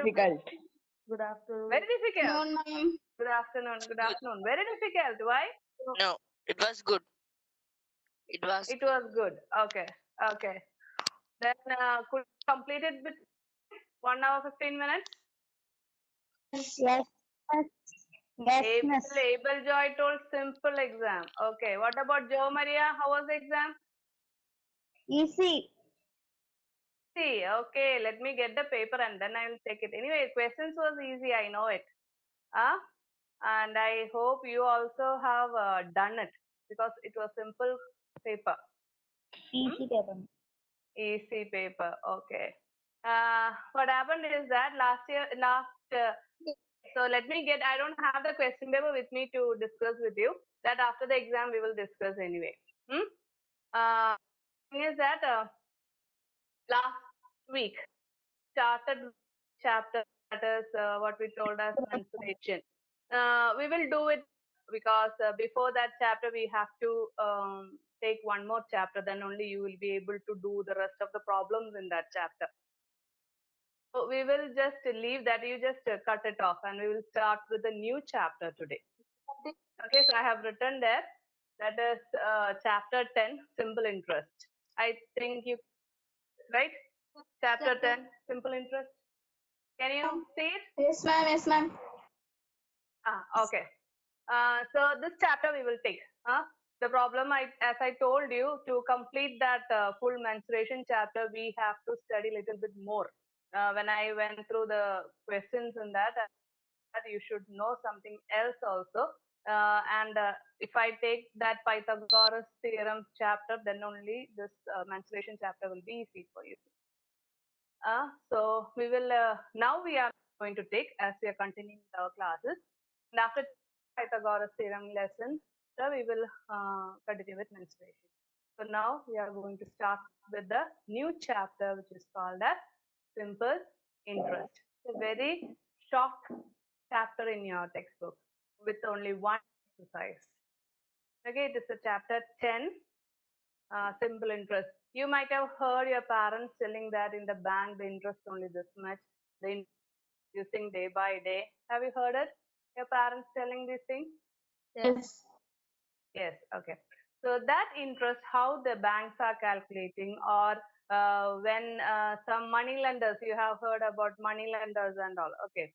difficult. Good afternoon. Very difficult. No, ma'am. Good afternoon. Good afternoon. Very difficult. Why? No, it was good. It was It was good. Okay. Okay. Then could you complete it with 1 hour 15 minutes? Yes, yes, yes, miss. Abel Joy told simple exam. Okay. What about Joe Maria? How was the exam? Easy. See, okay. Let me get the paper and then I will take it. Anyway, questions was easy. I know it. And I hope you also have done it because it was simple paper. Easy paper. Easy paper. Okay. What happened is that so let me get, I don't have the question paper with me to discuss with you. That after the exam we will discuss anyway. Thing is that last week started chapter, that is what we told as menstruation. We will do it because before that chapter we have to take one more chapter, then only you will be able to do the rest of the problems in that chapter. So we will just leave that, you just cut it off and we will start with a new chapter today. Okay, so I have written there, that is chapter 10, simple interest. I think you, right? Chapter 10, simple interest. Can you see it? Yes, ma'am. Yes, ma'am. Okay. So this chapter we will take. The problem, as I told you, to complete that full menstruation chapter, we have to study a little bit more. When I went through the questions in that you should know something else also. If I take that Pythagoras theorem chapter, then only this menstruation chapter will be easy for you. So we will, now we are going to take, as we are continuing with our classes, and after Pythagoras theorem lesson, so we will continue with menstruation. So now we are going to start with the new chapter, which is called as simple interest. It's a very short chapter in your textbook with only one exercise. Okay, it is a chapter 10, simple interest. You might have heard your parents telling that in the bank the interest only this much, the interest using day by day. Have you heard it? Your parents telling these things? Yes. Yes, okay. So that interest, how the banks are calculating, or when some money lenders, you have heard about money lenders and all. Okay.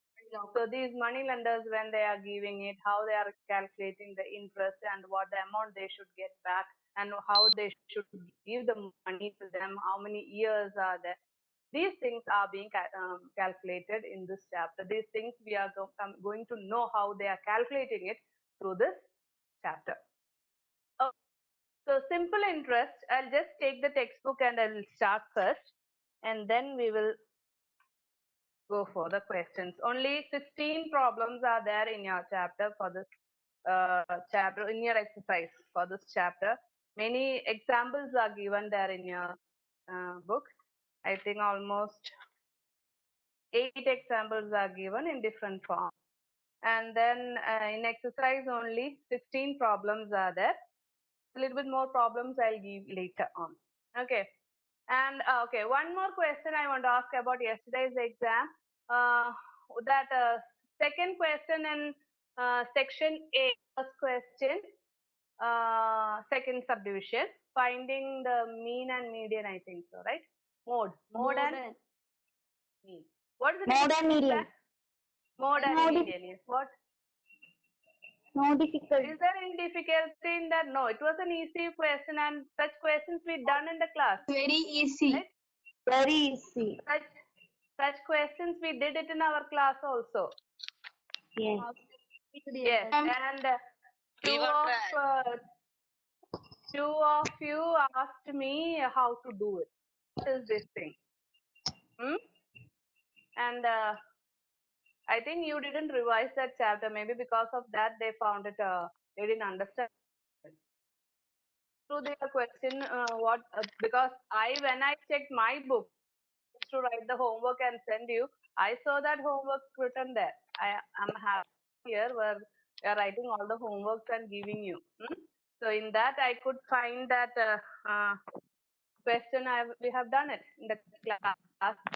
So these money lenders, when they are giving it, how they are calculating the interest and what the amount they should get back and how they should give the money to them, how many years are there. These things are being calculated in this chapter. These things we are going to know how they are calculating it through this chapter. So simple interest, I'll just take the textbook and I will start first and then we will go for the questions. Only 16 problems are there in your chapter for this chapter, in your exercise for this chapter. Many examples are given there in your book. I think almost 8 examples are given in different forms. And then in exercise only 16 problems are there. A little bit more problems I'll give later on. Okay. And okay, one more question I want to ask about yesterday's exam. That second question in section A, first question, second subdivision, finding the mean and median, I think so, right? Mode and mean. What is the Mode and median. Mode and median, yes. What? No difficult. Is there any difficulty in that? No, it was an easy question and such questions we done in the class. Very easy. Right? Very easy. Such questions we did it in our class also. Yes. Yes, and two of you asked me how to do it. What is this thing? And I think you didn't revise that chapter. Maybe because of that they found it, they didn't understand. So their question, because when I checked my book to write the homework and send you, I saw that homework written there. I'm happy here where we are writing all the homeworks and giving you. So in that I could find that question. We have done it in the class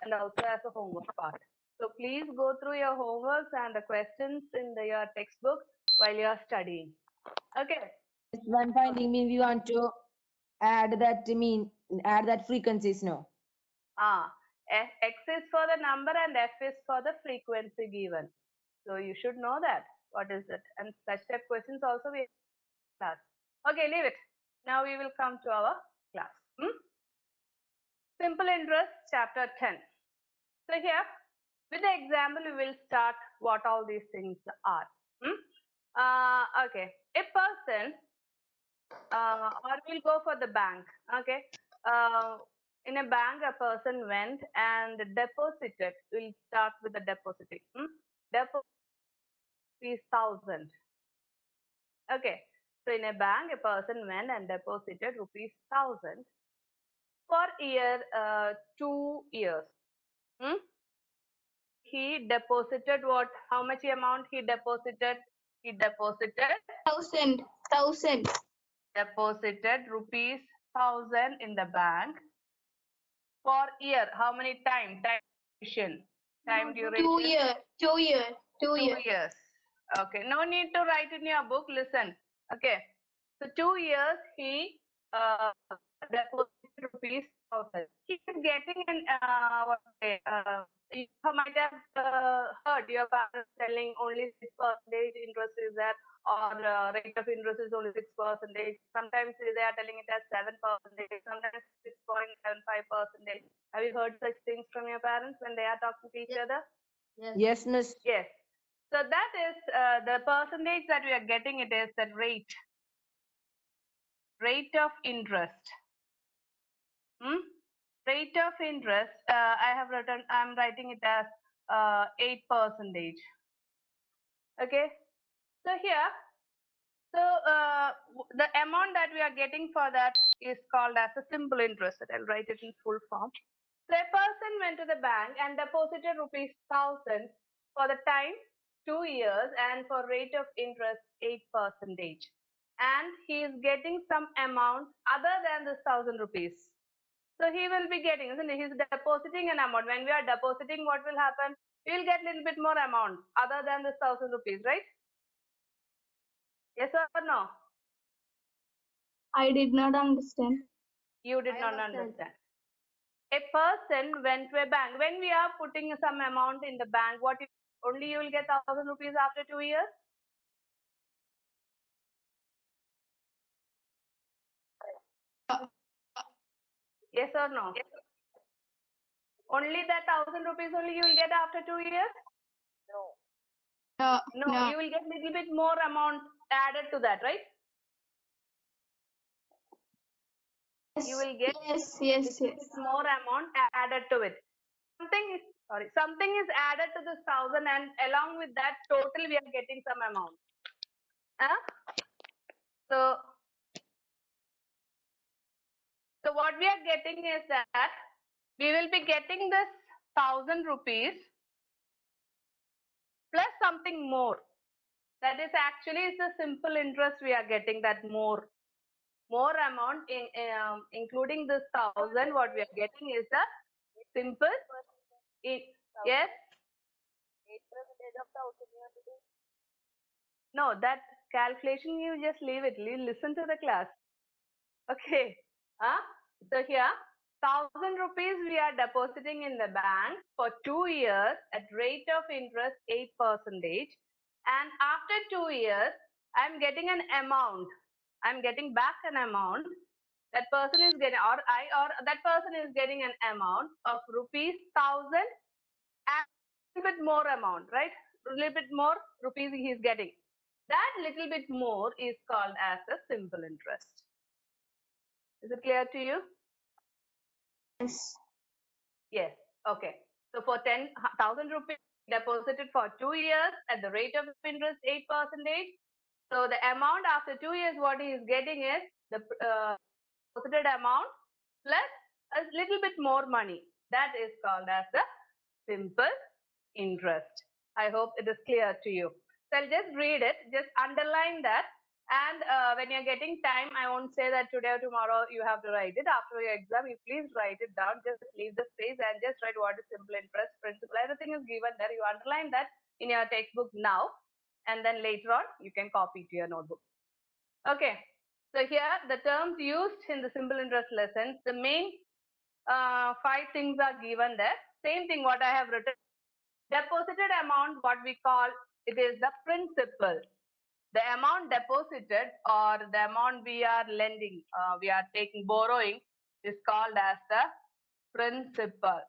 and also as a homework part. So please go through your homeworks and the questions in your textbook while you are studying. Okay. One finding mean we want to add that frequencies, no? X is for the number and F is for the frequency given. So you should know that. What is it? And such type questions also we class. Okay, leave it. Now we will come to our class. Simple interest, chapter 10. So here, with the example, we will start what all these things are. Okay, a person, or we'll go for the bank. Okay, in a bank, a person went and deposited. We'll start with the depositing. Deposit is 1,000. Okay, so in a bank, a person went and deposited rupees 1,000 for year 2 years. He deposited what? How much amount he deposited? He deposited 1,000. Deposited rupees 1,000 in the bank for year. How many time? Time duration. Time duration. 2 years. 2 years. 2 2 years. years. Okay. No need to write in your book. Listen. Okay. So 2 years he deposited rupees 1,000. He is getting an you might have heard your parents telling only 6% interest is there, or rate of interest is only 6%. Sometimes they are telling it as 7%, sometimes 6.75%. Have you heard such things from your parents when they are talking to each other? Yes, miss. Yes. So that is the percentage that we are getting. It is the rate of interest. Rate of interest. I'm writing it as 8%. Okay. So here, the amount that we are getting for that is called as a simple interest. I'll write it in full form. So a person went to the bank and deposited rupees 1,000 for the time 2 years and for rate of interest 8%. And he is getting some amount other than this 1,000 rupees. So he will be getting, isn't it? He's depositing an amount. When we are depositing, what will happen? We will get a little bit more amount other than this 1,000 rupees, right? Yes or no? I did not understand. You did not understand. A person went to a bank. When we are putting some amount in the bank, what if only you will get 1,000 rupees after 2 years? Yes or no? Only that 1,000 rupees only you will get after 2 years? No. No, you will get little bit more amount added to that, right? You will get Yes. more amount added to it. Something is added to this 1,000, and along with that total we are getting some amount. So what we are getting is that we will be getting this 1,000 rupees plus something more. That is actually the simple interest we are getting, that more amount including this 1,000. What we are getting is the simple. Yes. No, that calculation you just leave it. Listen to the class. Okay. So here 1,000 rupees we are depositing in the bank for 2 years at rate of interest 8%. And after 2 years, I'm getting an amount. I'm getting back an amount. That person is getting, or that person is getting an amount of rupees 1,000 and a little bit more amount, right? A little bit more rupees he is getting. That little bit more is called as a simple interest. Is it clear to you? Yes. Yes. Okay. So for 10,000 rupees deposited for 2 years at the rate of interest 8%. So the amount after 2 years, what he is getting is the deposited amount plus a little bit more money. That is called as the simple interest. I hope it is clear to you. So I'll just read it. Just underline that. And when you're getting time, I won't say that today or tomorrow you have to write it. After your exam, you please write it down. Just leave the space and just write what is simple interest principle. Everything is given there. You underline that in your textbook now, and then later on you can copy to your notebook. Okay. So here the terms used in the simple interest lessons, the main 5 things are given there. Same thing what I have written. Deposited amount, what we call it is the principal. The amount deposited or the amount we are lending, we are taking borrowing is called as the principal.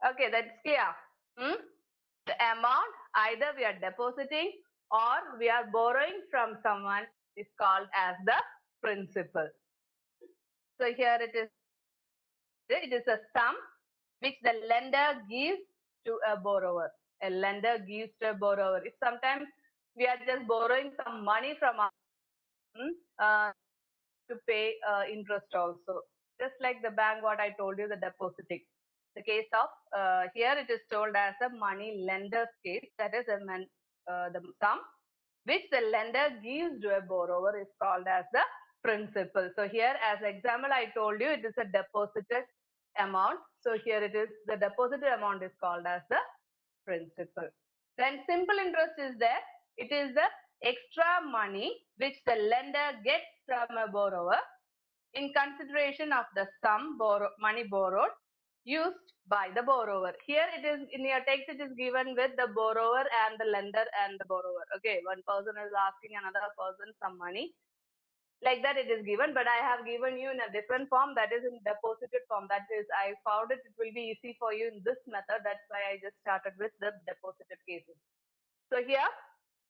Okay, that's clear. The amount either we are depositing or we are borrowing from someone is called as the principal. So here it is a sum which the lender gives to a borrower. A lender gives to a borrower. If sometimes we are just borrowing some money from us to pay interest also. Just like the bank, what I told you, the depositing. The case of here it is told as a money lender's case. That is the sum which the lender gives to a borrower is called as the principal. So here as example I told you it is a deposited amount. So here it is the deposited amount is called as the principal. Then simple interest is there. It is the extra money which the lender gets from a borrower in consideration of the sum money borrowed used by the borrower. Here it is in your text it is given with the borrower and the lender and the borrower. Okay, one person is asking another person some money. Like that it is given, but I have given you in a different form, that is in deposited form. That is, I found it will be easy for you in this method. That's why I just started with the deposited cases. So here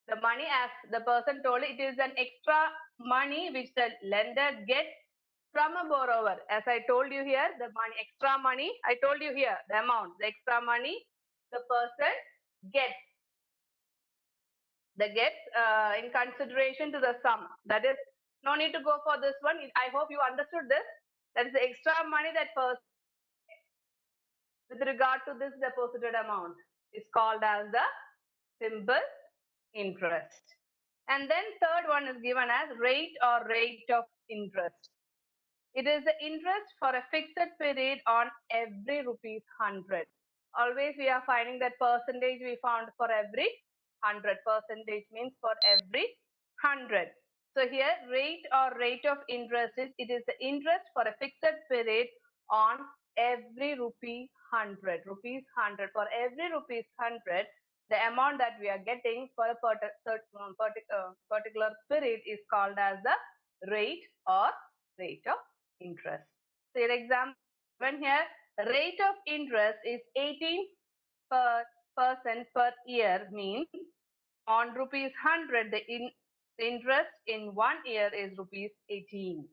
the money, as the person told, it is an extra money which the lender gets from a borrower. As I told you here, the money, extra money, I told you here, the amount, the extra money the person gets. In consideration to the sum. That is, no need to go for this one. I hope you understood this. That is the extra money that person with regard to this deposited amount is called as the simple interest. And then third one is given as rate or rate of interest. It is the interest for a fixed period on every rupees 100. Always we are finding that percentage we found for every 100. Percentage means for every 100. So here rate or rate of interest is, it is the interest for a fixed period on every rupee 100. Rupees 100. For every rupees 100, the amount that we are getting for a particular period is called as the rate or rate of interest. So your example given here, rate of interest is 18% per year, means on rupees 100 the interest in 1 year is rupees 18.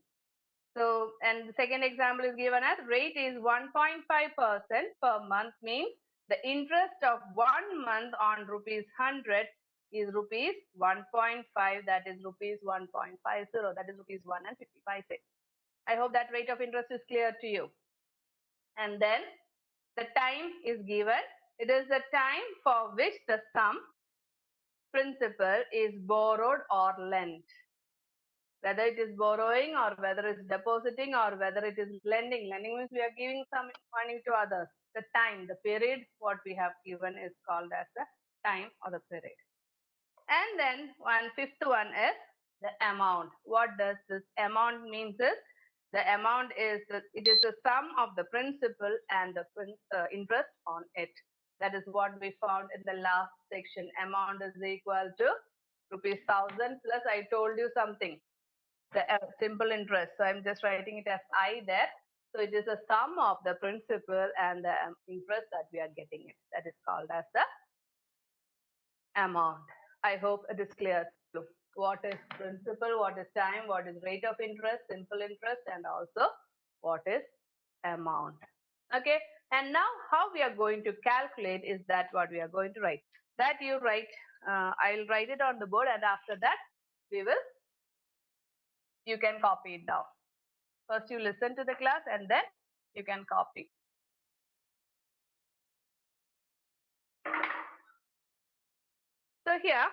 So, and the second example is given as rate is 1.5% per month, means the interest of 1 month on rupees 100 is rupees 1.5, that is rupees 1.50, that is rupees 1 and 55 cents. I hope that rate of interest is clear to you. And then the time is given. It is the time for which the sum principal is borrowed or lent. Whether it is borrowing or whether it's depositing or whether it is lending. Lending means we are giving some money to others. The time, the period, what we have given is called as the time or the period. And then fifth one is the amount. What does this amount means is, the amount is, it is the sum of the principal and the interest on it. That is what we found in the last section. Amount is equal to rupees 1000 plus I told you something, the simple interest. So I'm just writing it as I there. So it is a sum of the principal and the interest that we are getting it. That is called as the amount. I hope it is clear to you. What is principal, what is time, what is rate of interest, simple interest, and also what is amount. Okay, and now how we are going to calculate is that what we are going to write. That you write, I'll write it on the board, and after that you can copy it down. First you listen to the class and then you can copy. So here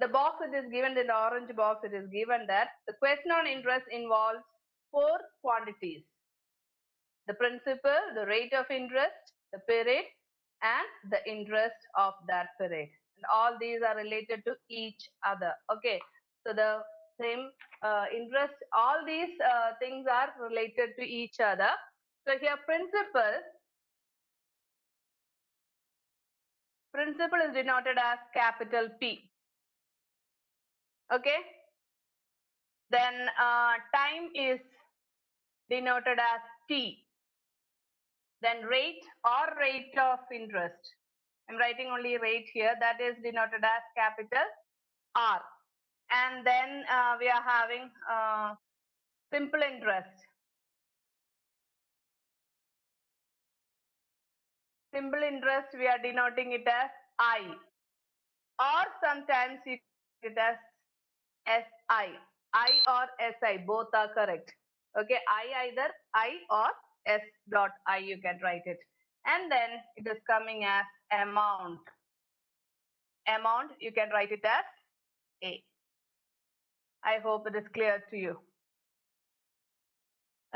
the box it is given, in the orange box it is given that the question on interest involves 4 quantities: the principal, the rate of interest, the period, and the interest of that period. And all these are related to each other. Okay, so the same interest, all these things are related to each other. So here principal is denoted as capital P. Okay, then time is denoted as T. Then rate or rate of interest, I'm writing only rate here, that is denoted as capital R. And then we are having simple interest. Simple interest, we are denoting it as I, or sometimes you get it as SI. I or SI, both are correct. Okay, either I or S dot I, you can write it. And then it is coming as amount. Amount, you can write it as A. I hope it is clear to you.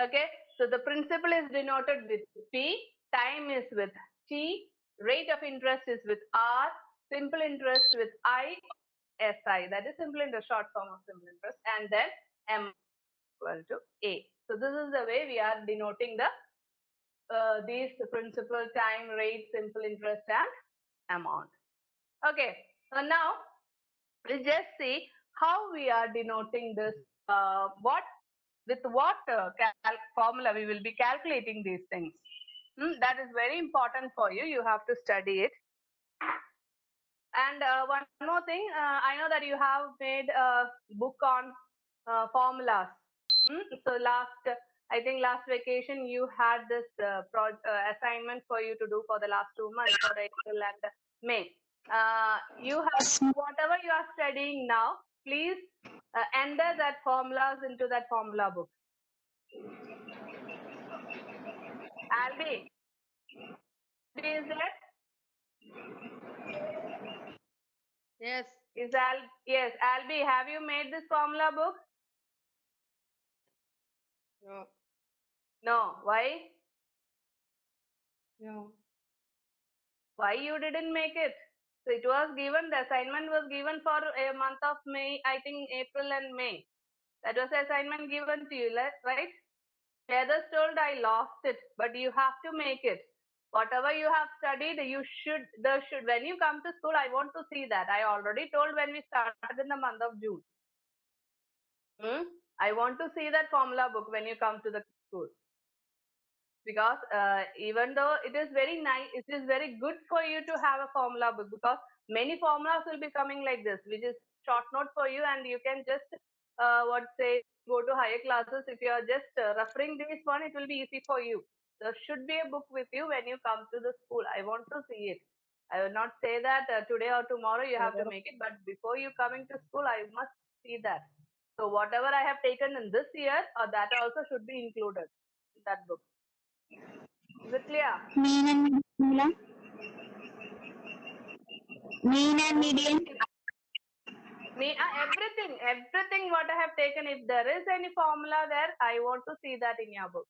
Okay, so the principal is denoted with P, time is with T, rate of interest is with R, simple interest with SI, that is simple interest, short form of simple interest, and then M equal to A. So this is the way we are denoting the these principal, time, rate, simple interest, and amount. Okay, so now we'll just see how we are denoting this, with what formula we will be calculating these things. That is very important for you. You have to study it. And one more thing, I know that you have made a book on formulas. So I think last vacation you had this assignment for you to do for the last 2 months, for April and May. You have, whatever you are studying now, please enter that formulas into that formula book. Albi, is that? Yes. Yes, Albi, have you made this formula book? No. No. Why? No. Why you didn't make it? So it was given, the assignment was given for a month of May, I think April and May. That was the assignment given to you, right? Others told I lost it, but you have to make it. Whatever you have studied, when you come to school, I want to see that. I already told when we started in the month of June. I want to see that formula book when you come to the school. Because even though it is very nice, it is very good for you to have a formula book, because many formulas will be coming like this, which is short note for you, and you can just go to higher classes. If you are just referring this one, it will be easy for you. There should be a book with you when you come to the school. I want to see it. I will not say that today or tomorrow you have to make it, but before you coming to school, I must see that. So whatever I have taken in this year, that also should be included in that book. Is it clear? Mean and median. Mean and median. Everything what I have taken, if there is any formula there, I want to see that in your book.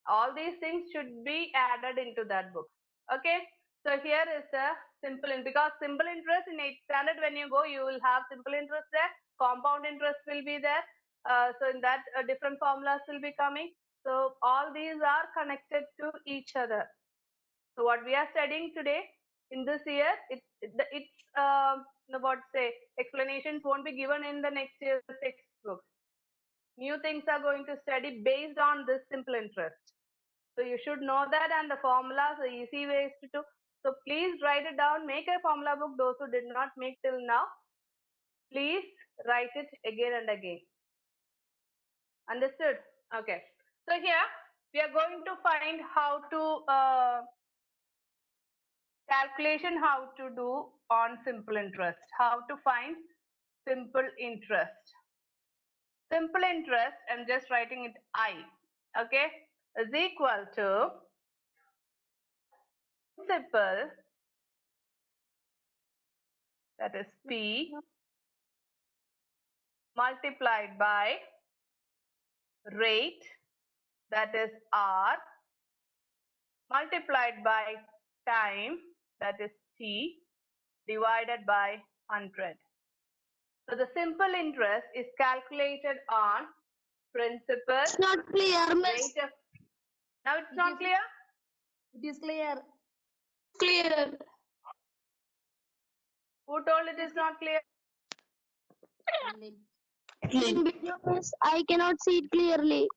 All these things should be added into that book. Okay, so here is a because simple interest in 8th standard, when you go, you will have simple interest there, compound interest will be there. So in that different formulas will be coming. So all these are connected to each other. So what we are studying today in this year, explanations won't be given in the next year's textbook. New things are going to study based on this simple interest. So you should know that, and the formulas, the easy ways to do. So please write it down, make a formula book. Those who did not make till now, please write it again and again. Understood? Okay. So here we are going to find how to calculation, how to do on simple interest, how to find simple interest. Simple interest, I'm just writing it I, okay, is equal to principal that is P, multiplied by rate, that is R, multiplied by time, that is T, divided by 100. So the simple interest is calculated on principal It's not clear, miss. rate of. Now it's not clear? It is clear. Clear. Who told it is not clear? In video, miss, I cannot see it clearly.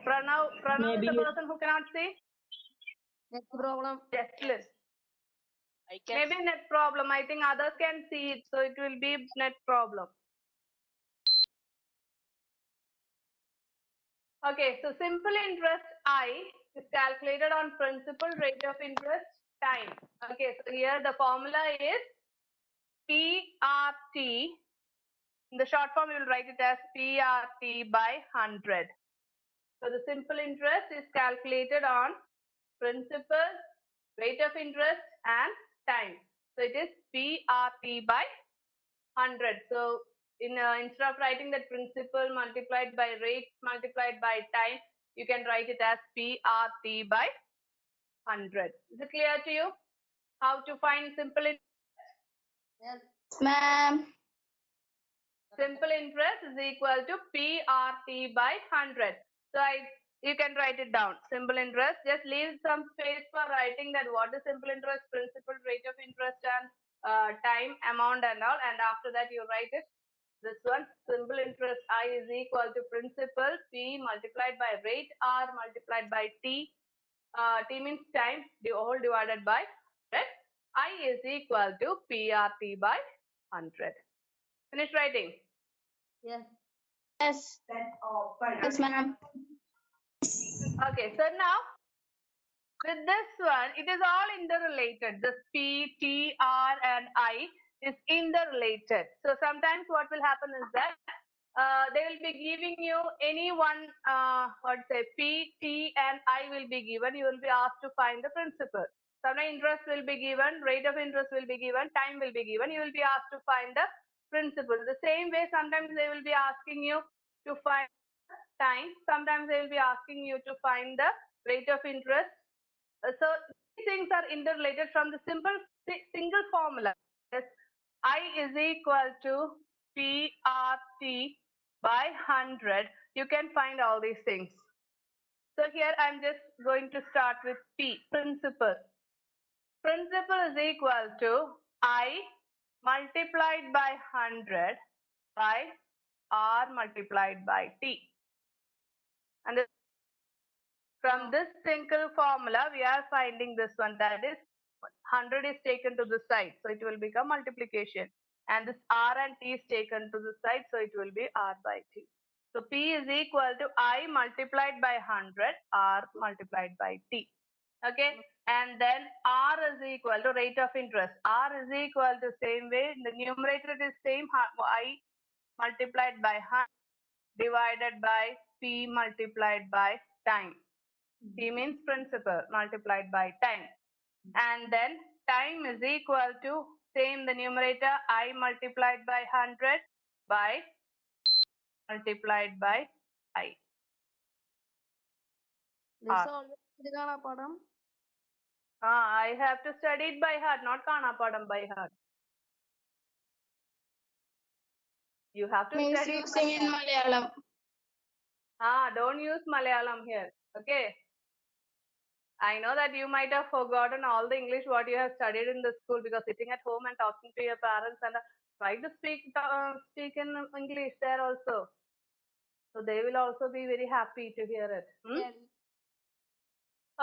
Pranav Maybe is the you- person who cannot see? Next problem. Yes, Liz. I can Maybe net problem. I think others can see it, so it will be net problem. Okay, so simple interest I is calculated on principal rate of interest time. Okay, so here the formula is PRT. In the short form, we will write it as PRT by 100. So the simple interest is calculated on principal, rate of interest and time. So it is PRT by 100. So instead of writing that principal multiplied by rate multiplied by time, you can write it as PRT by 100. Is it clear to you how to find simple interest? Yes. Ma'am. Simple interest is equal to PRT by 100. So you can write it down. Simple interest. Just leave some space for writing that what is simple interest, principal, rate of interest, and time, amount, and all. And after that, you write it. This one, simple interest I is equal to principal P multiplied by rate R multiplied by T. T means time, the whole divided by 100. I is equal to PRT by 100. Finish writing. Yes. Yes. Yes, ma'am. Okay, so now with this one, it is all interrelated. This P, T, R, and I is interrelated. So sometimes what will happen is that they will be giving you any one, P, T, and I will be given. You will be asked to find the principal. Sometimes interest will be given, rate of interest will be given, time will be given. You will be asked to find the principal. The same way, sometimes they will be asking you to find time. Sometimes they will be asking you to find the rate of interest. So these things are interrelated from the single formula. Yes, I is equal to PRT by 100. You can find all these things. So here I'm just going to start with P, principal. Principal is equal to I multiplied by 100 by R multiplied by T. And from this single formula, we are finding this one, that is 100 is taken to the side, so it will become multiplication. And this R and T is taken to the side, so it will be R by T. So P is equal to I multiplied by 100, R multiplied by T. Okay, and then R is equal to rate of interest. R is equal to same way, the numerator is same, I multiplied by 100 divided by P multiplied by time. T means principal multiplied by time. And then time is equal to same the numerator I multiplied by 100 by multiplied by I. This already കാണാപ്പാഠം. I have to study it by heart, not കാണാപ്പാഠം by heart. You have to Means study it by using in heart. Malayalam. Don't use Malayalam here. Okay. I know that you might have forgotten all the English what you have studied in the school because sitting at home and talking to your parents and try to speak in English there also. So they will also be very happy to hear it. Yes.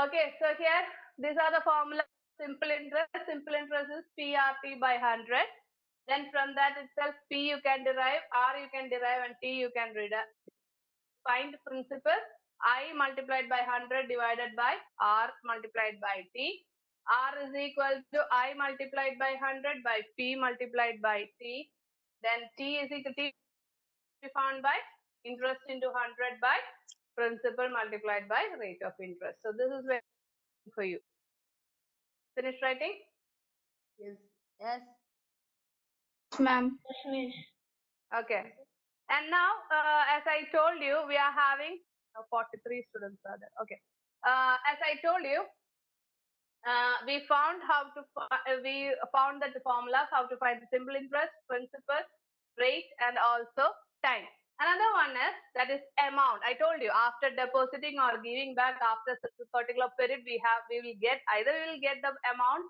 Okay, so here these are the formula. Simple interest. Simple interest is PRT by 100. Then from that itself, P you can derive, R you can derive, and T you can derive. Find principal. I multiplied by 100 divided by R multiplied by T. R is equal to I multiplied by 100 by P multiplied by T. Then T is equal to T found by interest into 100 by principal multiplied by rate of interest. So this is very for you. Finish writing? Yes. Yes. Ma'am. Okay. And now, as I told you, we are having 43 students are there. Okay. As I told you, we found we found that the formulas how to find the simple interest, principal, rate, and also time. Another one is that is amount. I told you after depositing or giving back after such a particular period, we will get either we will get the amount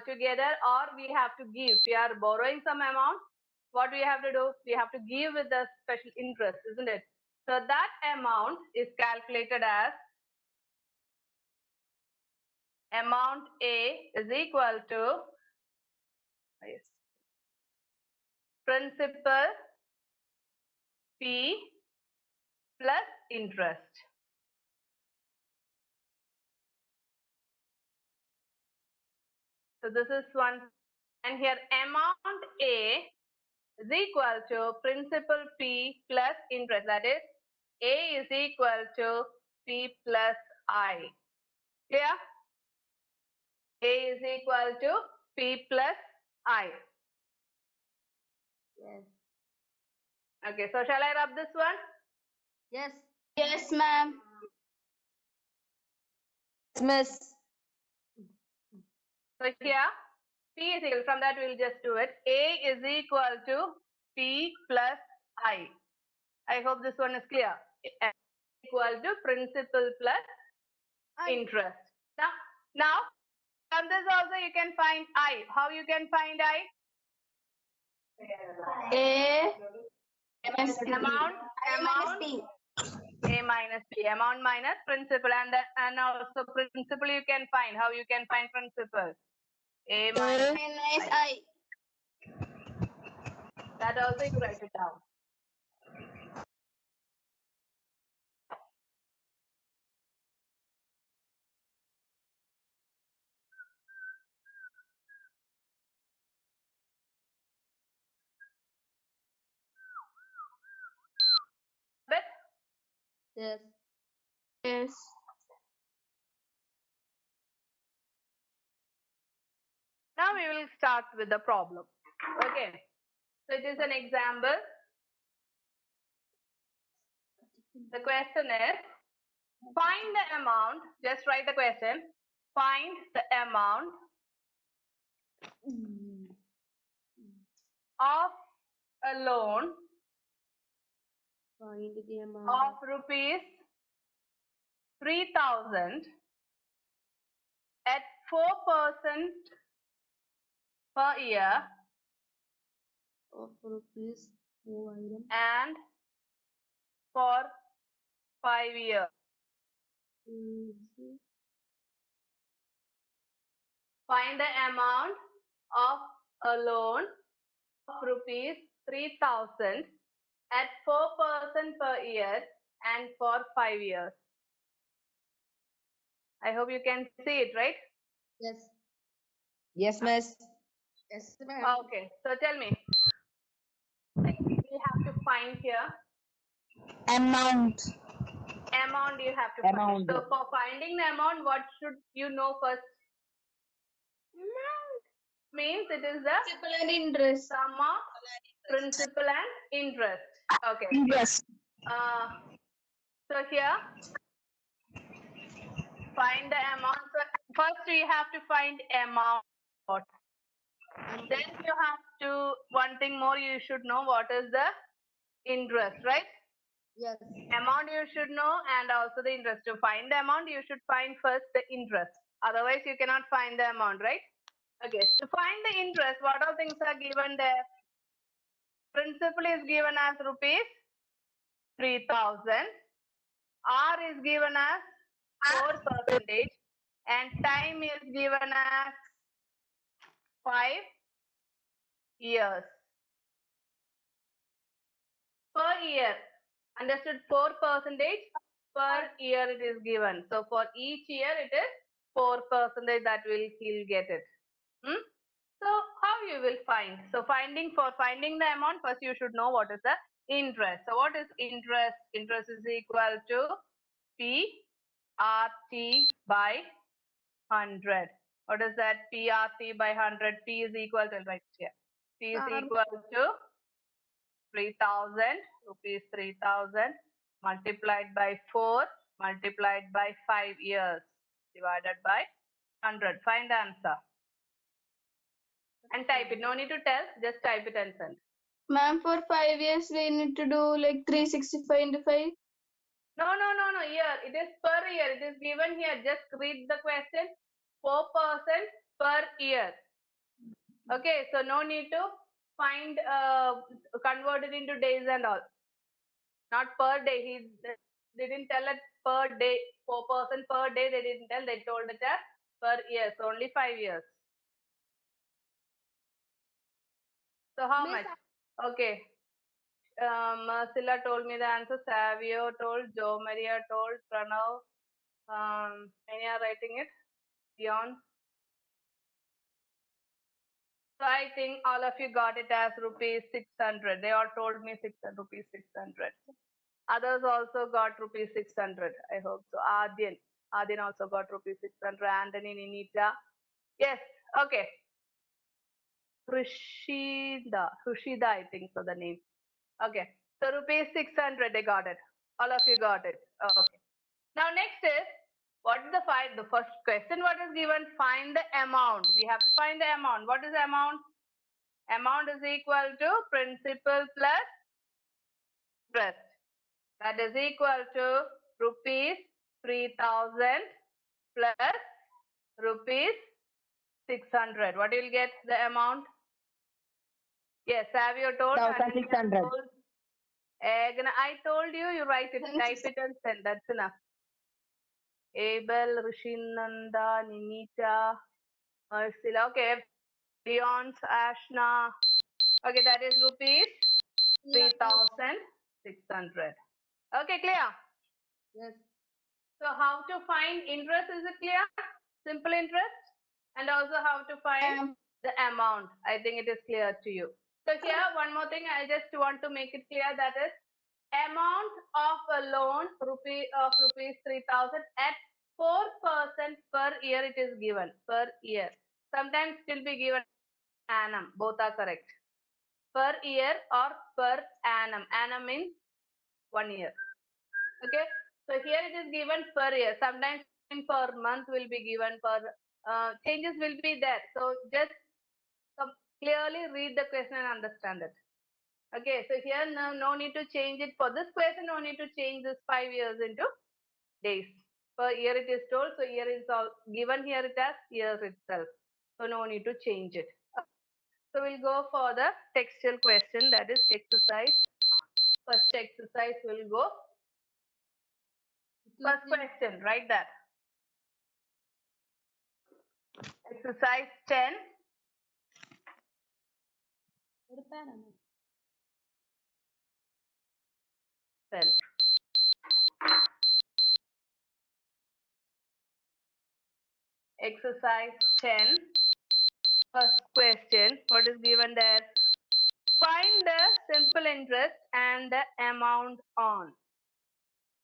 together or we have to give. If we are borrowing some amount, what we have to do? We have to give with the special interest, isn't it? So that amount is calculated as amount A is equal to principal P plus interest. So this is one, and here amount A is equal to principal P plus interest. That is, A is equal to P plus I. Clear? A is equal to P plus I. Yes. Okay, so shall I rub this one? Yes. Yes, ma'am. Yes, miss. So here, P is equal, from that we'll just do it. A is equal to P plus I. I hope this one is clear. Equal to principal plus interest. Now, from this also you can find I. How you can find I? A Amount, A minus P, amount minus principal, and also principal you can find. How you can find principal? A minus minus I. that also you write it down. But Yes. Yes. now we will start with the problem. Okay. So it is an example. The question is, find the amount, just write the question, find the amount of a loan Find the amount. of rupees 3,000 at 4% per year Of rupees 4,000. and for 5 years. Find the amount of a loan of rupees 3,000 at 4% per year and for 5 years. I hope you can see it, right? Yes. Yes, miss. Yes, ma'am. Okay, so tell me. You have to find here. Amount. Amount you have to find. Amount. So for finding the amount, what should you know first? Means it is the Principal and interest. sum of principal and interest. Okay. Yes. So here, find the amount. So first we have to find amount. Then you have to, one thing more you should know, what is the interest, right? Yes. Amount you should know and also the interest. To find the amount, you should find first the interest. Otherwise, you cannot find the amount, right? Okay, to find the interest, what all things are given there? Principal is given as rupees 3,000. R is given as 4% and time is given as 5 years. Per year, understood? 4% per year it is given. So for each year it is 4% that he'll get it. So how you will find? So for finding the amount, first you should know what is the interest. So what is interest? Interest is equal to PRT by 100. What is that? PRT by 100. P is equal to, right here. P is Sir. equal to 3,000, rupees 3,000 multiplied by 4 multiplied by 5 years divided by 100. Find the answer. And type it. No need to tell. Just type it and send. Ma'am, for 5 years we need to do like 365 into 5. No. Here it is per year. It is given here. Just read the question. 4% per year. Okay. So no need to find convert it into days and all. Not per day. He didn't tell it per day. 4% per day. They didn't tell. They told it as per year. So only 5 years. So how Miss, much? Okay. Marcilla told me the answer. Savio told. Jo Maria told. Pranav. Many are writing it. Beyond. So I think all of you got it as rupees 600. They all told me rupees 600. Others also got rupees 600. I hope so. Adyan also got rupees 600. Anthony, Ninita. Yes. Okay. Rushida, I think so the name. Okay. So rupees 600, they got it. All of you got it. Okay. Now next is, what is the first question what is given? Find the amount. We have to find the amount. What is the amount? Amount is equal to principal plus interest. That is equal to rupees 3,000 plus rupees 600. What will get the amount? Yes, Savio told. 1,600. I told you, you write it, type it and send. That's enough. Abel, Rishinanda, Ninita, Marcilla. Okay, Leon's, Ashna. Okay, that is rupees 3,600. Okay, clear? Yes. So how to find interest, is it clear? Simple interest. And also how to find the amount. I think it is clear to you. So here one more thing I just want to make it clear, that is amount of a loan rupees 3,000 at 4% per year it is given, per year. Sometimes it will be given annum, both are correct. Per year or per annum. Annum means 1 year. Okay, so here it is given per year. Sometimes per month will be given, per changes will be there. So just clearly read the question and understand it. Okay, so here no need to change it. For this question, no need to change this 5 years into days. Per year it is told, so year is all given here it as years itself. So no need to change it. So we'll go for the textual question, that is exercise. First exercise will go. First question, write that. Exercise 10. Exercise 10. First question, what is given there? Find the simple interest and the amount on.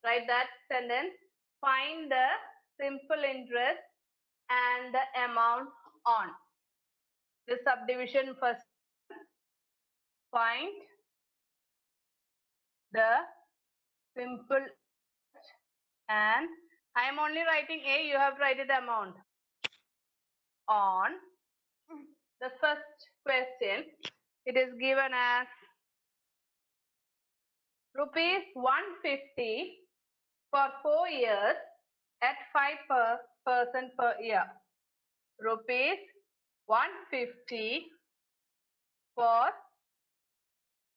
Write that sentence. Find the simple interest and the amount on. The subdivision first. Find the simple and I am only writing A, you have to write it amount. On the first question, it is given as rupees 150 for 4 years at 5% per year. Rupees 150 for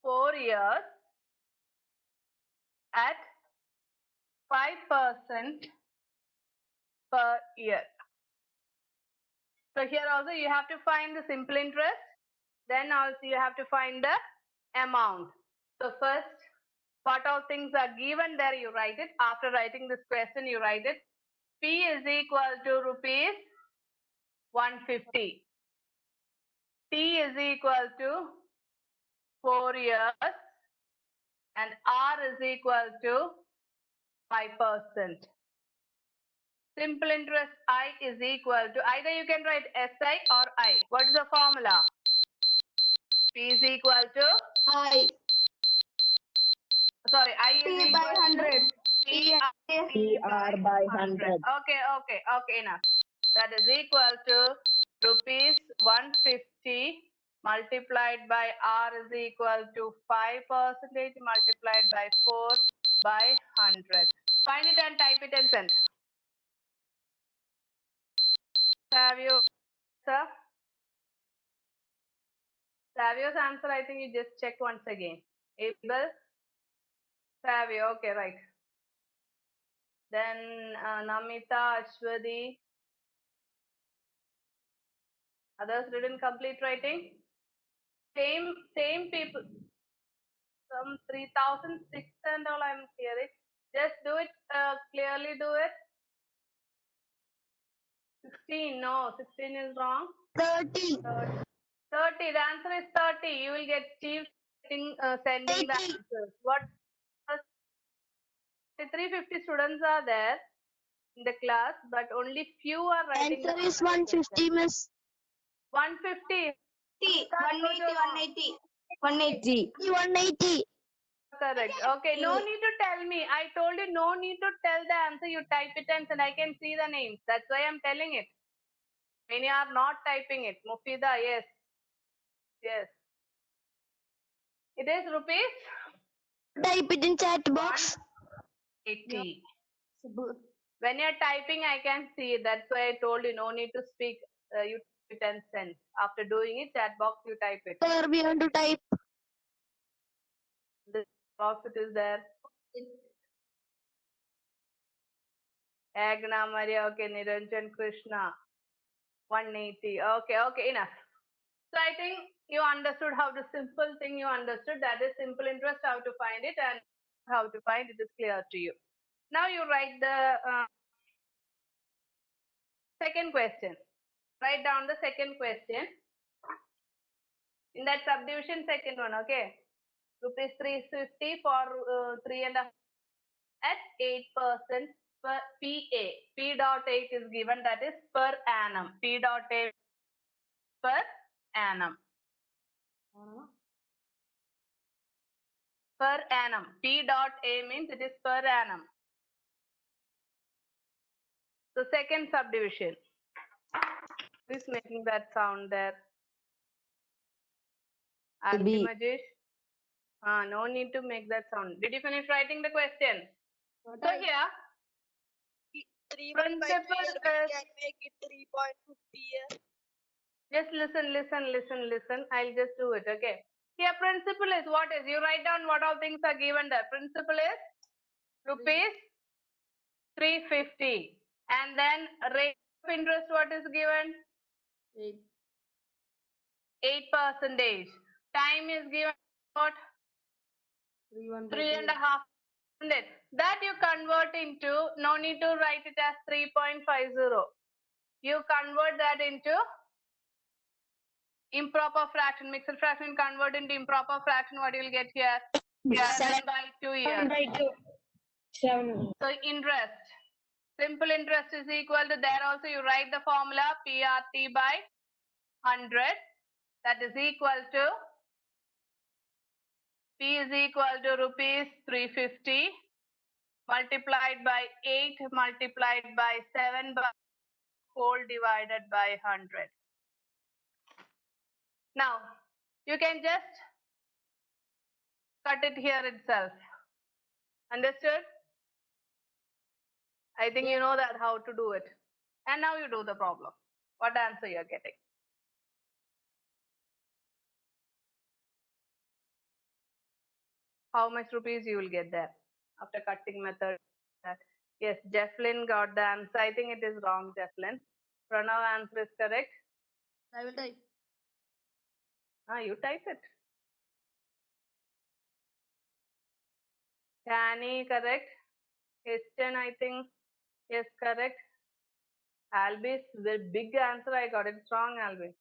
4 years at 5% per year. So here also you have to find the simple interest. Then also you have to find the amount. So first, what all things are given there, you write it. After writing this question, you write it. P is equal to rupees 150. T is equal to 4 years and R is equal to 5%. Simple interest I is equal to, either you can write SI or I. What is the formula? P is equal to, I. sorry, I is P equal by to 100. PR PR by 100. Okay, enough. That is equal to rupees 150 multiplied by R is equal to 5% multiplied by 4 by 100. Find it and type it and send. Savio's answer, I think you just check once again. Able? Savio, okay, right. Then Namita, Ashwadi. Others didn't complete writing. Same people. Some 3006 and all I'm hearing. Just do it. Clearly do it. 16. No, 16 is wrong. 30. 30. The answer is 30. You will get achieved sending the 80. answers. What? 350 students are there in the class, but only few are writing. Answer the is 150, miss. 150. 180. 180. 80. 180. Correct. Okay, no need to tell me. I told you no need to tell the answer. You type it and I can see the names. That's why I'm telling it. Many are not typing it. Mufida, yes. Yes. It is rupees Type it in chat box. 180. When you're typing, I can see it. That's why I told you no need to speak. You type it and send. After doing it, chat box, you type it. Sir, we want to type. The box it is there. Agna Maria, okay, Niranjan Krishna. 180. Okay, enough. So I think you understood how the simple thing you understood. That is simple interest, how to find it and how to find it is clear to you. Now you write the second question. Write down the second question. In that subdivision, second one, okay. Rupees 350 for 3.5 at 8% per PA. P dot 8 is given, that is per annum. P dot 8 per annum. Per annum. P dot A means it is per annum. So second subdivision. Who is making that sound there? B. Majesh? No need to make that sound. Did you finish writing the question? So here, 3 principle is, can make it 3.50 here. just listen. I'll just do it, okay? Here, principle is what is? You write down what all things are given there. Principle is rupees 350. And then rate of interest, what is given? 8%. Time is given what? 3.5. That you convert into, no need to write it as 3.50. You convert that into improper fraction. Mixed fraction convert into improper fraction. What you will get here? 7 by 2 years. 7. So interest. Simple interest is equal to, there also you write the formula PRT by 100. That is equal to, P is equal to rupees 350 multiplied by 8 multiplied by 7 by whole divided by 100. Now, you can just cut it here itself. Understood? I think you know that how to do it. And now you do the problem. What answer you are getting? How much rupees you will get there after cutting method? Yes, Jefflin got the answer. I think it is wrong, Jefflin. Pranav answer is correct. I will type. You type it. Danny, correct. Christian, I think, yes, correct. Albis, the big answer I got. It's wrong, Albis.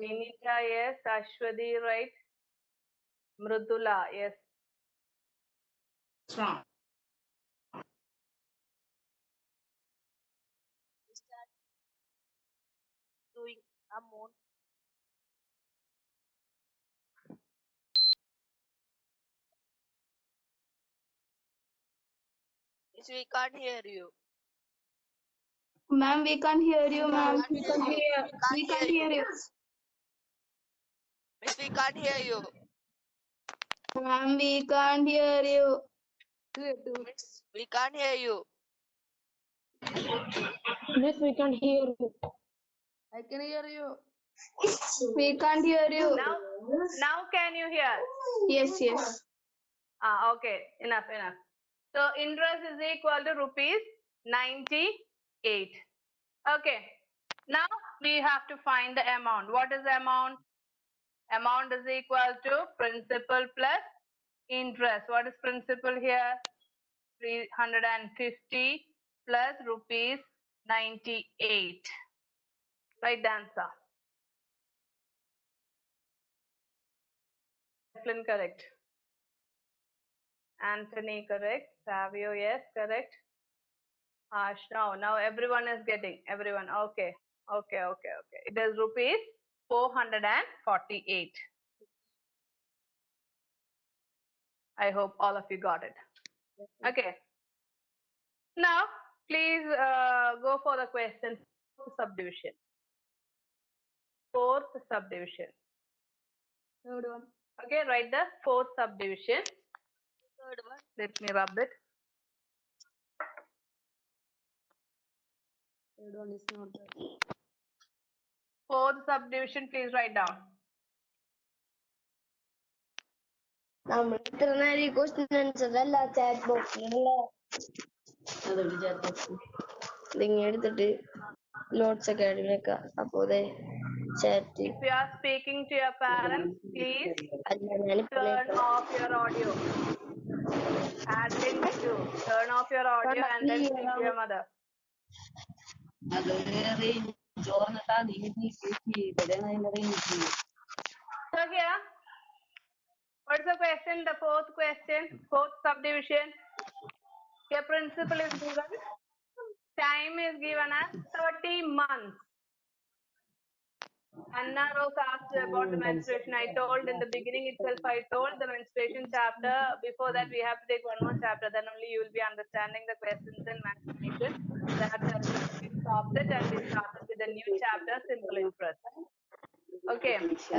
Vinita, yes. Ashwadi, right. Mrudula, yes. It's wrong. Doing amount Miss, we can't hear you. Ma'am, we can't hear you, ma'am. We can't hear you. We can't hear you. Miss, we can't hear you. Ma'am, we can't hear you. Miss, we can't hear you. Miss, we can't hear you. I can hear you. We can't hear you. Now can you hear? Yes, yes. Okay, enough. So interest is equal to rupees 98. Okay, now we have to find the amount. What is the amount? Amount is equal to principal plus interest. What is principal here? 350 plus rupees 98. Right answer. Flynn correct. Anthony correct. Savio, yes, correct. Ash, now everyone is getting. Everyone, okay. It is rupees 448. I hope all of you got it. Okay. Now, please go for the question. Subdivision. Fourth subdivision. Third one. Okay, write the fourth subdivision. Third one. Let me rub it. Third one is not there. Fourth subdivision, please write down. നമ്മൾ ഇത്ര നേരം ഈ question ആൻസറല്ല chat ബോക്സിലുള്ള അതെവിടെ chat box? ഇതിങ്ങനെ എടുത്തിട്ട് notes ഒക്കെ add വെക്കാം അപ്പൊ chat If you are speaking to your parents, please അല്ല ഞാനിപ്പോ turn off your audio. Admin to turn off your audio and then speak to your mother. അത് range ചോർന്നിട്ടാ നീ ഇവിടെയാണ് അതിന്റെ range. So here, what's the question? The fourth question, fourth subdivision. Your principal is given. Time is given as 30 months. Anna Rose asked about the menstruation. I told in the beginning itself, I told the menstruation chapter. Before that, we have to take one more chapter. Then only you will be understanding the questions in menstruation. That we stopped it and we started with a new chapter, simple interest. Okay. So,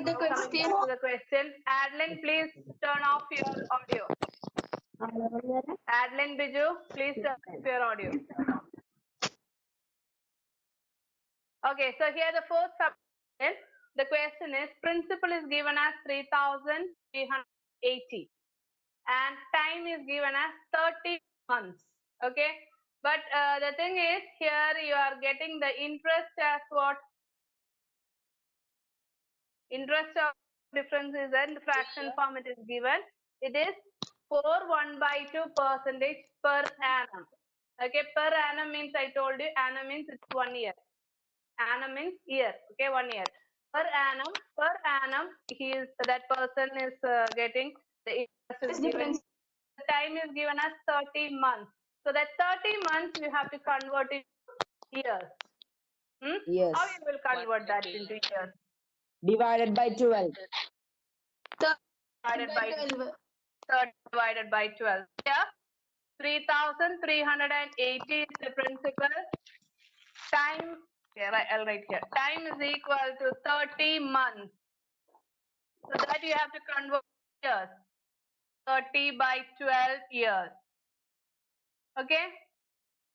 The question. coming back to the question. Adeline, please turn off your audio. Adeline Biju, please turn off your audio. Okay, so here the fourth subdivision, the question is principal is given as 3,380 and time is given as 30 months. Okay, but the thing is here you are getting the interest as what? Interest of difference is in the fraction form it is given. It is 4/1/2% per annum. Okay, per annum means I told you annum means it's 1 year. Annum means year. Okay, 1 year. Per annum, that person is getting the interest is given. The time is given as 30 months. So that 30 months you have to convert it to years. Yes. How you will convert that into years? Divided by 12. Divided by 12. Here, 3,380 is the principal. Time, I'll write here. Time is equal to 30 months. So that you have to convert years. 30 by 12 years. Okay?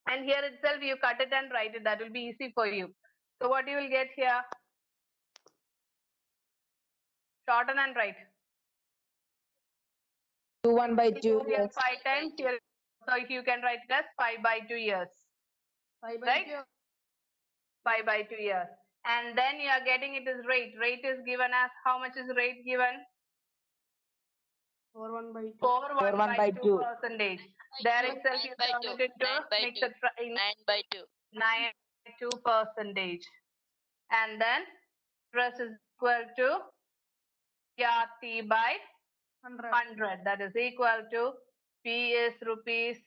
And here itself you cut it and write it. That will be easy for you. So what you will get here? Shorten and write. 2 1 by 2. Here Yes. 5 times. Here, so you can write it as 5 by 2 years. 5 Right? 5 by 2 years. And then you are getting it as rate. Rate is given as, how much is rate given? 4 1 by 2. 4/1/2 percentage. There itself you 9 by turn 2. it into 9 by 2. mixed 9 by 2. 9/2 percentage. And then interest is equal to RT by 100. That is equal to P is rupees.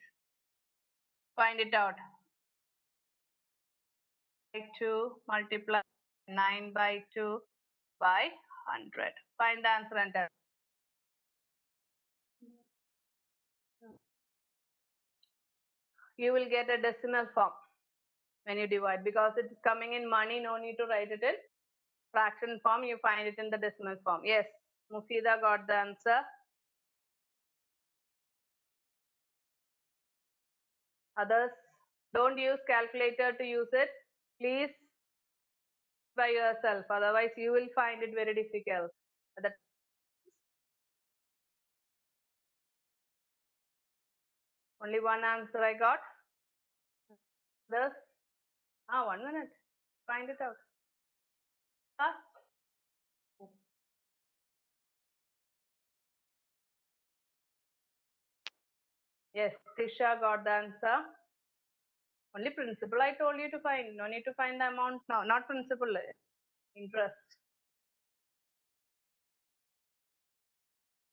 Find it out. 2 multiply 9 by 2 by 100. Find the answer and tell. you will get a decimal form when you divide, because it is coming in money. No need to write it in fraction form. You find it in the decimal form. Yes, Mufida got the answer. Others, don't use calculator to use it. Please by yourself. Otherwise, you will find it very difficult. Only one answer I got. Others, 1 minute. Find it out. Yes, Tisha got the answer. Only principal I told you to find. No need to find the amount now. Not principal. Interest.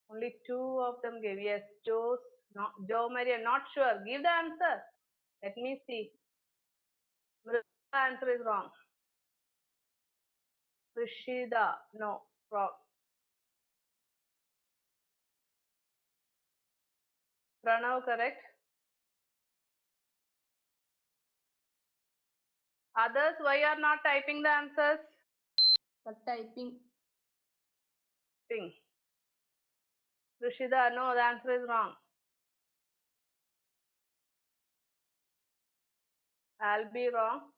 Only 2 of them gave. Yes, Joe Maria. Not sure. Give the answer. Let me see. The answer is wrong. Rishida. No. Wrong. Pranav, correct. Others, why you are not typing the answers? Typing. Rishida, no, the answer is wrong. I'll be wrong.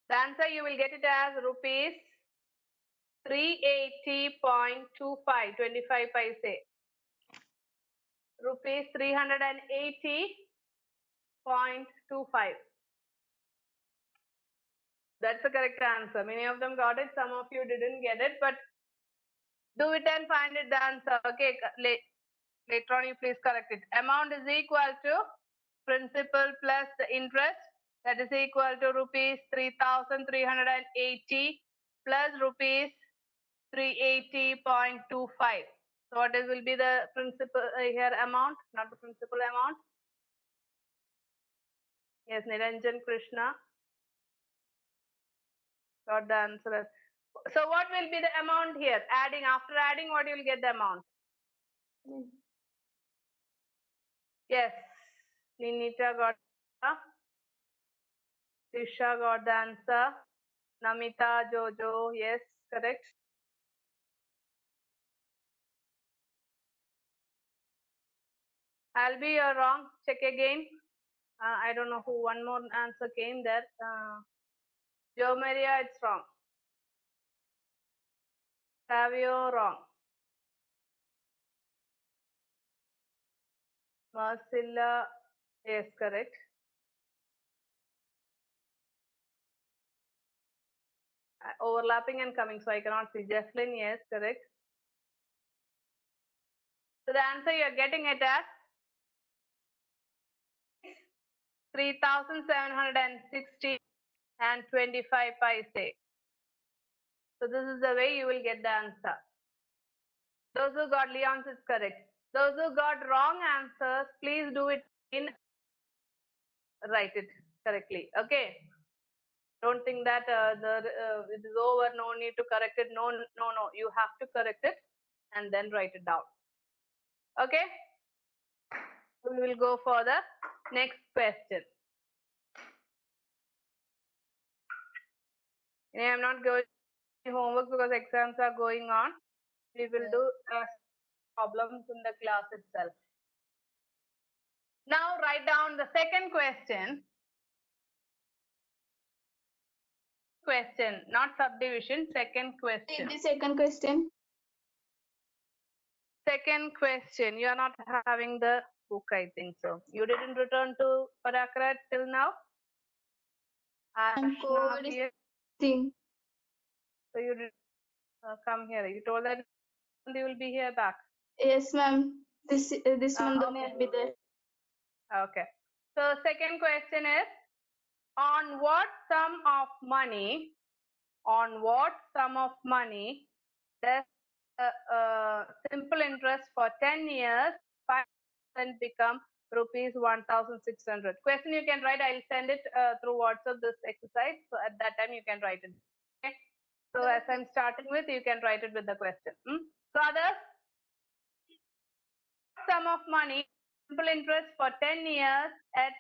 The answer you will get it as rupees 380.25, 25 paise. Rupees 380.25. That's the correct answer. Many of them got it. Some of you didn't get it, but do it and find it the answer. Okay, later on you please correct it. Amount is equal to principal plus the interest. That is equal to rupees 3,380 plus rupees 380.25. So what will be the principal here amount, not the principal amount? Yes, Niranjan Krishna got the answer. So what will be the amount here? Adding, after adding, what you will get the amount? Yes, Ninita got the Tisha got the answer. Namita, Jojo, yes, correct. Albi, you're wrong. Check again. I don't know who. One more answer came there. Joe Maria, it's wrong. Savio, wrong. Marcilla, yes, correct. Overlapping and coming, so I cannot see. Jesslyn, yes, correct. So the answer you are getting it as 3,760 and 25 paise. So this is the way you will get the answer. Those who got Leon's is correct. Those who got wrong answers, please do it in, write it correctly. Okay. Don't think that it is over. No need to correct it. No. You have to correct it and then write it down. Okay. We will go for the next question. I am not going to homework because exams are going on. We will do problems in the class itself. Now write down the second question. Not subdivision, second question. The second question. Second question. You are not having the book, I think so. You didn't return to Parakrat till now? Code Here. thing. So you did come here. You told that you will be here back. Yes, ma'am. This month only I'll be there. Okay. So second question is, on what sum of money does simple interest for 10 years 5% become rupees 1,600? Question you can write. I'll send it through WhatsApp, this exercise. So at that time you can write it. Okay. So as I'm starting with, you can write it with the question. So others, sum of money, simple interest for 10 years at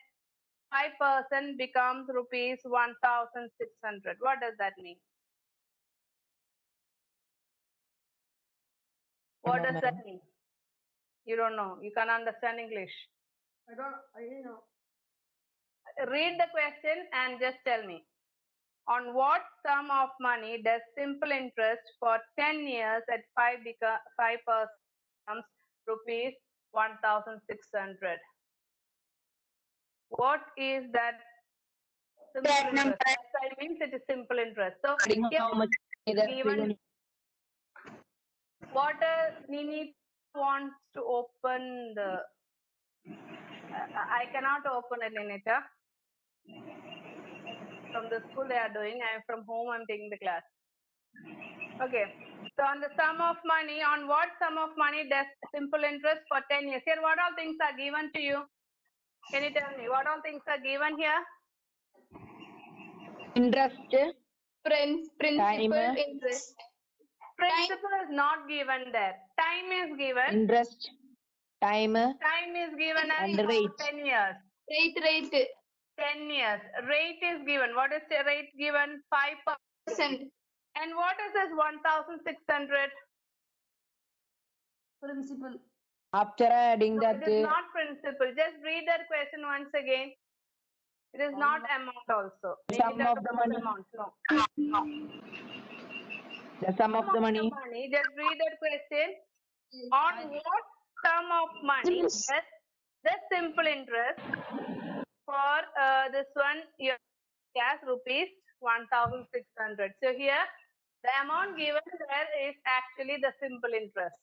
5% becomes rupees 1,600. What does that mean? What No, does that ma'am. mean? You don't know. You can't understand English. I didn't know. Read the question and just tell me. On what sum of money does simple interest for 10 years at 5% becomes rupees 1,600? What is that simple interest? That side means it is simple interest. So here How much that given what Nini wants to open the I cannot open it, Ninita. From the school they are doing. I am from home. I'm taking the class. Okay. So on the sum of money, on what sum of money does simple interest for 10 years? Here, what all things are given to you? Can you tell me what all things are given here? interest, Principal Time. interest. Principal is not given there. Time is given. interest, time, Time is given as and rate. 10 years. Rate. 10 years. Rate is given. What is the rate given? 5%. Percent. And what is this 1,600? Principal. After adding No, that, it is not principal. Just read that question once again. It is not amount also. Make sum it out of the as money. amount. No. The sum of the money. Just read that question. On what sum of money does the simple interest for this one you has rupees 1,600. So here the amount given there is actually the simple interest.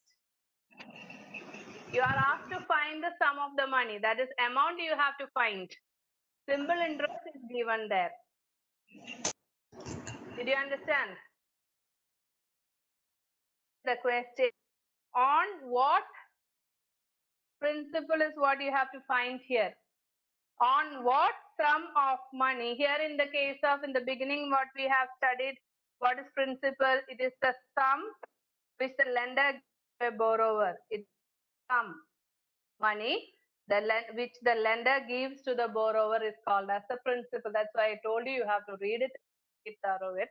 You are asked to find the sum of the money. That is amount you have to find. Simple interest is given there. Did you understand? The question on what principle is what you have to find here. On what sum of money? Here in the case of in the beginning what we have studied, what is principle? It is the sum which the lender gives to a borrower. It's sum money which the lender gives to the borrower is called as the principal. That's why I told you have to read it thorough it,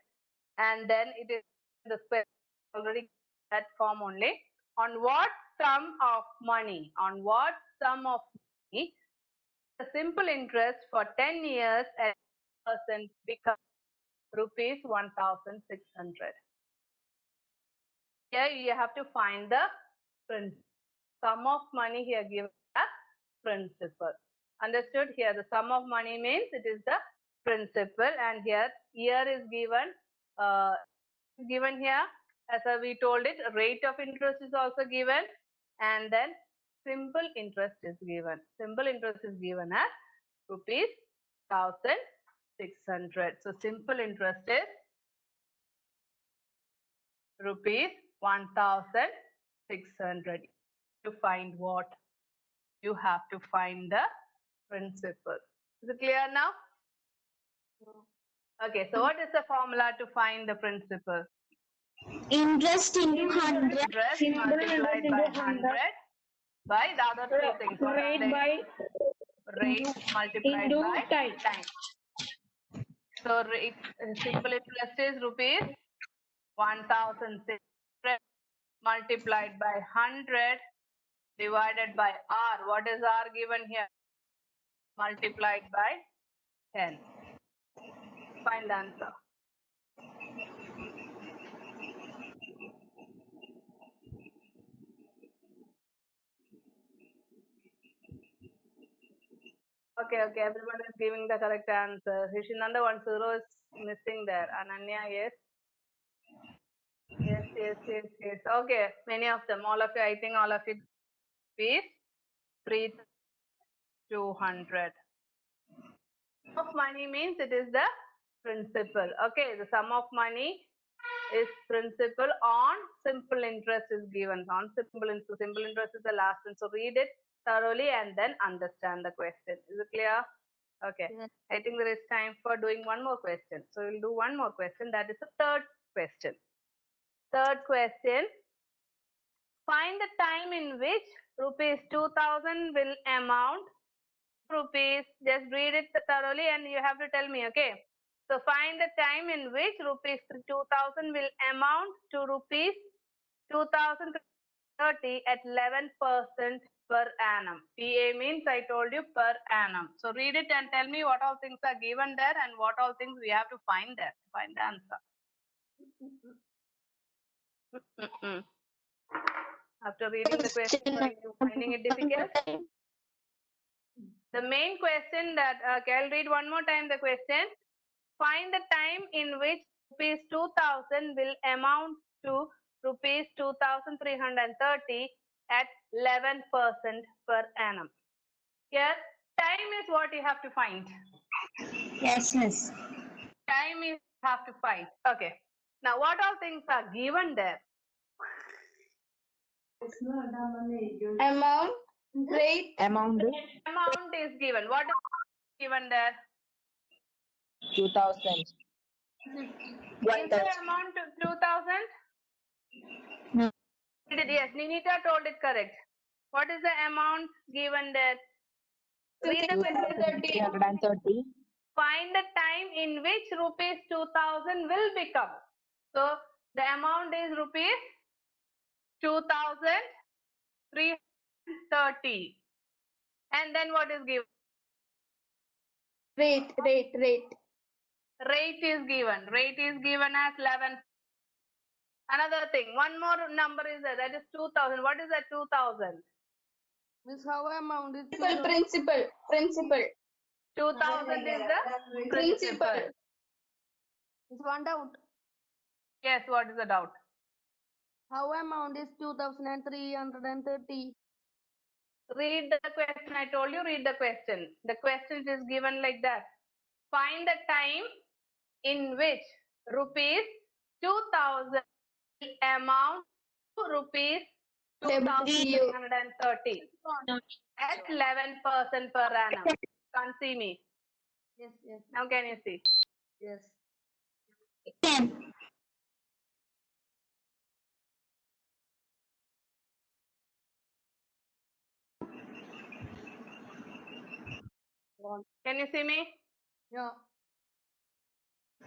and then it is the question already that form only. On what sum of money? On what sum of money the simple interest for 10 years at percent becomes rupees 1,600. Here you have to find the principal. Sum of money here given as principal. Understood? Here the sum of money means it is the principal, and here year is given here as we told it. Rate of interest is also given, and then simple interest is given. Simple interest is given as rupees 1,600. So simple interest is rupees 1,600. To find what? You have to find the principal. Is it clear now? Okay, so what is the formula to find the principal? Interest into 100. Interest multiplied by 100 by the other two things. What are they? Rate multiplied by time. So rate, simple interest is rupees 1,600 multiplied by 100 divided by R. What is R given here? Multiplied by 10. Find the answer. Okay, everyone is giving the correct answer. Rishinanda 10 is missing there. Ananya, yes. Yes. Okay, many of them, all of you, I think all of you is 3,200. Sum of money means it is the principal. Okay, the sum of money is principal on simple interest is given. On simple interest is the last one. So read it thoroughly and then understand the question. Is it clear? Okay. Yes. I think there is time for doing one more question. So we'll do one more question. That is the third question. Third question. Find the time in which rupees 2000 will amount rupees. Just read it thoroughly and you have to tell me, okay? So find the time in which rupees 2000 will amount to rupees 2030 at 11% per annum. PA means I told you per annum. So read it and tell me what all things are given there and what all things we have to find there. Find the answer. After reading the question, are you finding it difficult? The main question that, okay, I'll read one more time the question. Find the time in which rupees 2000 will amount to rupees 2330 at 11% per annum. Here, time is what you have to find. Yes, miss. Time is have to find. Okay. Now, what all things are given there? Amount, rate, Amount Amount is given. What is given there? 2000. Is the amount 2000? No. Yes, Ninita told it correct. What is the amount given there? Read the question. 330. Find the time in which rupees 2000 will become. So the amount is rupees 2330. And then what is given? rate. Rate is given. Rate is given as 11. Another thing, one more number is there. That is 2000. What is that 2000? Miss, how amount is Principal. 2000 is the principal. It's one doubt. Yes, what is the doubt? How amount is 2330? Read the question. I told you read the question. The question is given like that. Find the time in which rupees 2000 amount to rupees 2330 at 11% per annum. Can't see me. Yes, yes, Now can you see? yes. 10. Can you see me? No.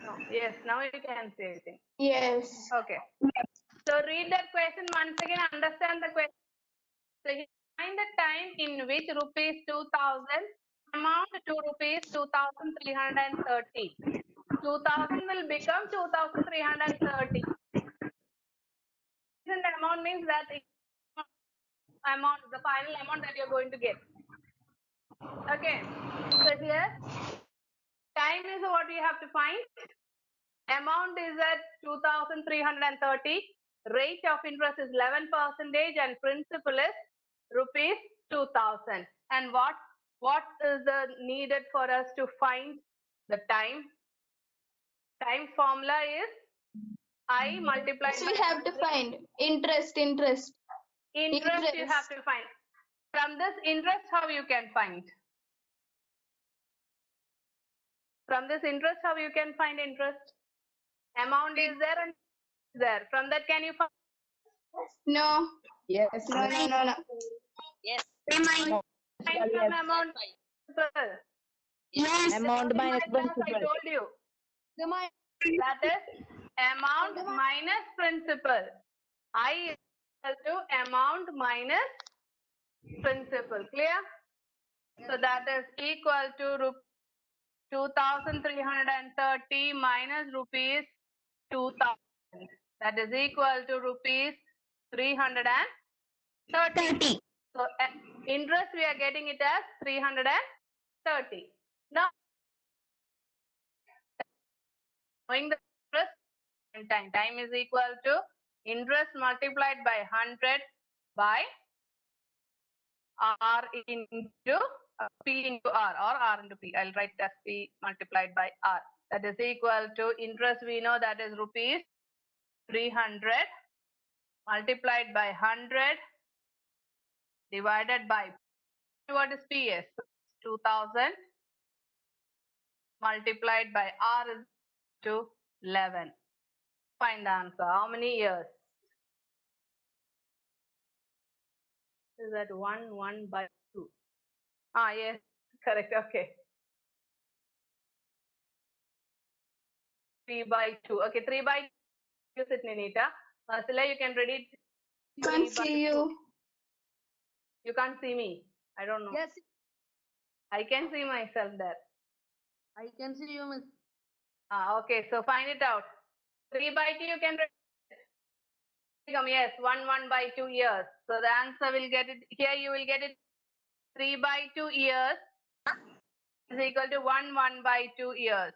No. Yes, now you can see everything. Yes. Okay. So read that question once again, understand the question. So here, find the time in which rupees 2000 amount to rupees 2330. 2000 will become 2330. The amount means that amount, the final amount that you're going to get. Okay. So here, time is what we have to find. Amount is at 2330. Rate of interest is 11% and principal is rupees 2000. And what is the needed for us to find the time? Time formula is I multiplied So we by have to find interest. interest you interest. have to find. From this interest, how you can find? From this interest, how you can find interest? Amount is there and there. From that, can you find? No. Yes. No. Yes. Find Yes. some amount. Yes. Amount minus I principal. told you. That is amount minus principal. I equal to amount minus principal. Clear? So that is equal to 2330 minus rupees 2000. That is equal to rupees 330. So interest we are getting it as 330. Now knowing the interest and time is equal to interest multiplied by 100 by R into P into R or R into P. I'll write as P multiplied by R. That is equal to interest we know that is rupees 300 multiplied by 100 divided by what is PS? 2000 multiplied by R is to 11. find the answer. How many years? Is that 1 by 2? Ah, yes, correct. Okay. 3 by 2. Okay, 3 by 2. Use it, Ninita. Sila, you can read it. Can't 3 by see 2. you. You can't see me. I don't know. Yes, I can see myself there. I can see you, Miss. Okay, so find it out. 3 by 2 you can read. Yes, 1 by 2 years. So the answer will get it. Here you will get it. 3 by 2 years is equal to 1 by 2 years.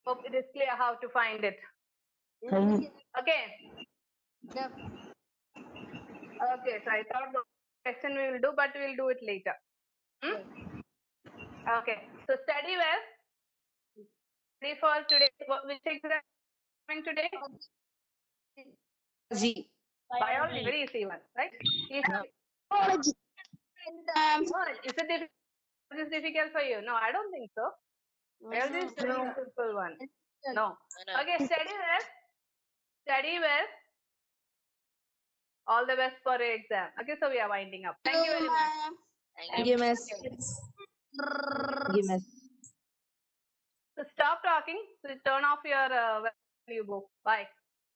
Hope it is clear how to find it. Okay. Yep. Okay, so I thought the question we will do, but we will do it later. Okay, so study well. Ready for today? Which exam coming today? G. Biology, very easy one, right? Easy. Um, Oh, is it difficult for you? No, I don't think so. Biology is very simple one. No. Okay, study well. Study well. All the best for your exam. Okay, so we are winding up. Thank you very much. Thank you, Miss. Thank you, Miss. So stop talking. So turn off your value book. Bye.